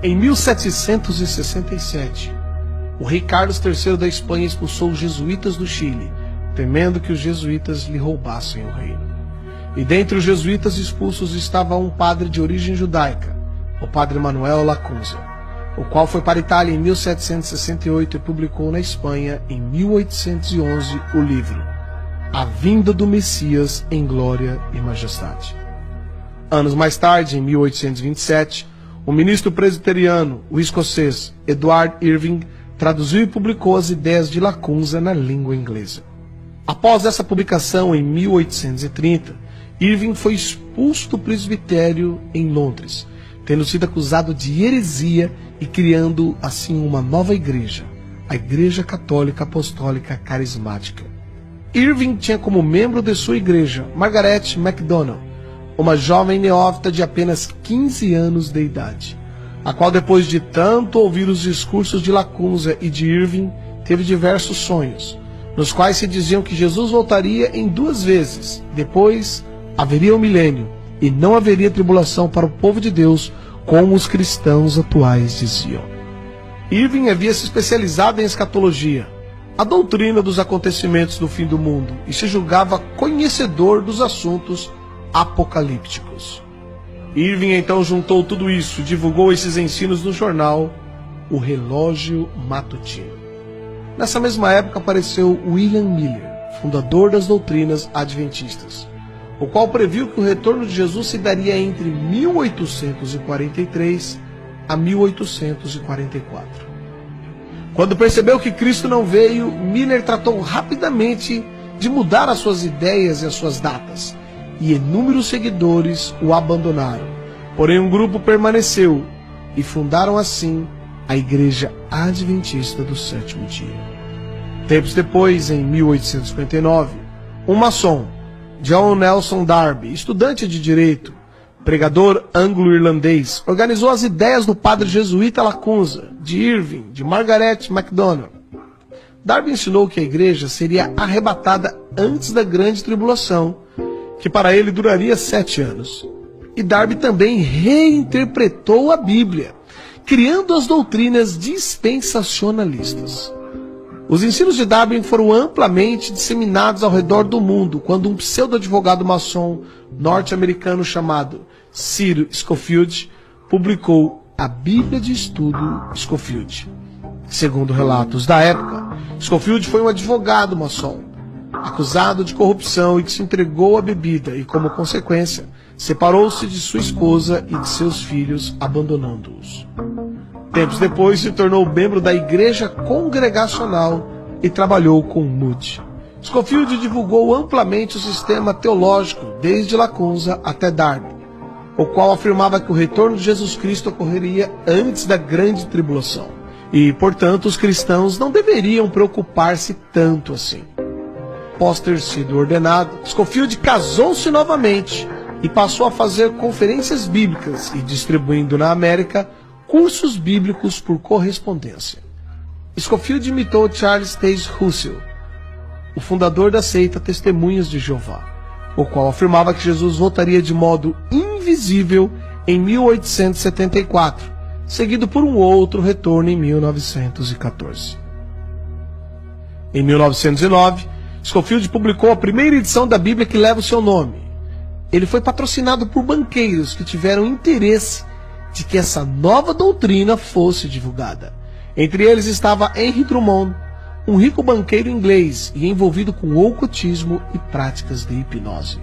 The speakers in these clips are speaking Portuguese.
Em 1767, o rei Carlos III da Espanha expulsou os jesuítas do Chile, temendo que os jesuítas lhe roubassem o reino. E dentre os jesuítas expulsos estava um padre de origem judaica, o padre Manuel Lacunza, o qual foi para a Itália em 1768 e publicou na Espanha, em 1811, o livro A Vinda do Messias em Glória e Majestade. Anos mais tarde, em 1827, o ministro presbiteriano, o escocês Edward Irving, traduziu e publicou as ideias de Lacunza na língua inglesa. Após essa publicação, em 1830, Irving foi expulso do presbitério em Londres, tendo sido acusado de heresia e criando assim uma nova igreja, a Igreja Católica Apostólica Carismática. Irving tinha como membro de sua igreja Margaret MacDonald, uma jovem neófita de apenas 15 anos de idade, a qual, depois de tanto ouvir os discursos de Lacunza e de Irving, teve diversos sonhos, nos quais se diziam que Jesus voltaria em 2 vezes, depois haveria um milênio e não haveria tribulação para o povo de Deus, como os cristãos atuais diziam. Irving havia se especializado em escatologia, a doutrina dos acontecimentos do fim do mundo, e se julgava conhecedor dos assuntos apocalípticos. Irving então juntou tudo isso e divulgou esses ensinos no jornal O Relógio Matutino. Nessa mesma época apareceu William Miller, fundador das doutrinas adventistas, o qual previu que o retorno de Jesus se daria entre 1843 a 1844. Quando percebeu que Cristo não veio, Miller tratou rapidamente de mudar as suas ideias e as suas datas, e inúmeros seguidores o abandonaram. Porém, um grupo permaneceu e fundaram assim a Igreja Adventista do Sétimo Dia. Tempos depois, em 1859, um maçom, John Nelson Darby, estudante de direito, pregador anglo-irlandês, organizou as ideias do padre jesuíta Lacunza, de Irving, de Margaret MacDonald. Darby ensinou que a igreja seria arrebatada antes da grande tribulação, que para ele duraria 7 anos. E Darby também reinterpretou a Bíblia, criando as doutrinas dispensacionalistas. Os ensinos de Darby foram amplamente disseminados ao redor do mundo quando um pseudo-advogado maçom norte-americano chamado Cyril Scofield publicou a Bíblia de Estudo Scofield. Segundo relatos da época, Scofield foi um advogado maçom, acusado de corrupção e que se entregou à bebida e, como consequência, separou-se de sua esposa e de seus filhos, abandonando-os. Tempos depois, se tornou membro da Igreja Congregacional e trabalhou com Moody. Scofield divulgou amplamente o sistema teológico, desde Lacunza até Darby, o qual afirmava que o retorno de Jesus Cristo ocorreria antes da grande tribulação, e, portanto, os cristãos não deveriam preocupar-se tanto assim. Após ter sido ordenado, Scofield casou-se novamente e passou a fazer conferências bíblicas e distribuindo na América cursos bíblicos por correspondência. Scofield imitou Charles Taze Russell, o fundador da seita Testemunhas de Jeová, o qual afirmava que Jesus voltaria de modo invisível em 1874, seguido por um outro retorno em 1914. Em 1909, Scofield publicou a primeira edição da Bíblia que leva o seu nome. Ele foi patrocinado por banqueiros que tiveram interesse de que essa nova doutrina fosse divulgada. Entre eles estava Henry Drummond, um rico banqueiro inglês e envolvido com ocultismo e práticas de hipnose.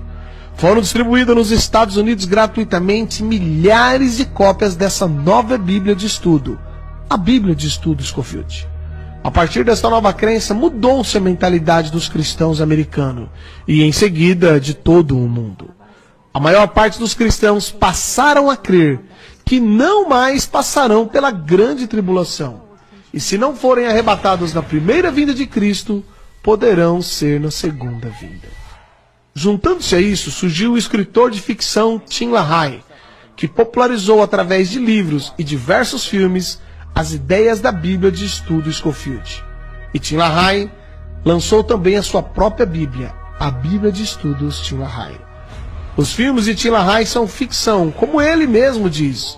Foram distribuídas nos Estados Unidos gratuitamente milhares de cópias dessa nova Bíblia de Estudo, a Bíblia de Estudo Scofield. A partir desta nova crença, mudou-se a mentalidade dos cristãos americanos e, em seguida, de todo o mundo. A maior parte dos cristãos passaram a crer que não mais passarão pela grande tribulação, e se não forem arrebatados na primeira vinda de Cristo, poderão ser na segunda vinda. Juntando-se a isso, surgiu o escritor de ficção Tim LaHaye, que popularizou através de livros e diversos filmes as ideias da Bíblia de Estudo Scofield. E Tim LaHaye lançou também a sua própria Bíblia, a Bíblia de Estudos Tim LaHaye. Os filmes de Tim LaHaye são ficção, como ele mesmo diz,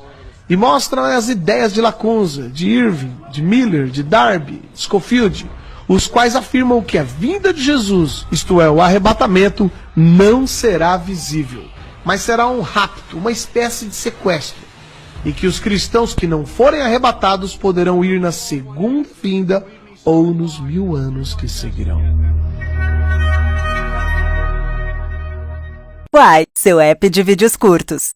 e mostram as ideias de Lacunza, de Irving, de Miller, de Darby, de Scofield, os quais afirmam que a vinda de Jesus, isto é, o arrebatamento, não será visível, mas será um rapto, uma espécie de sequestro, e que os cristãos que não forem arrebatados poderão ir na segunda vinda ou nos 1000 anos que seguirão. Uai, seu app de vídeos curtos.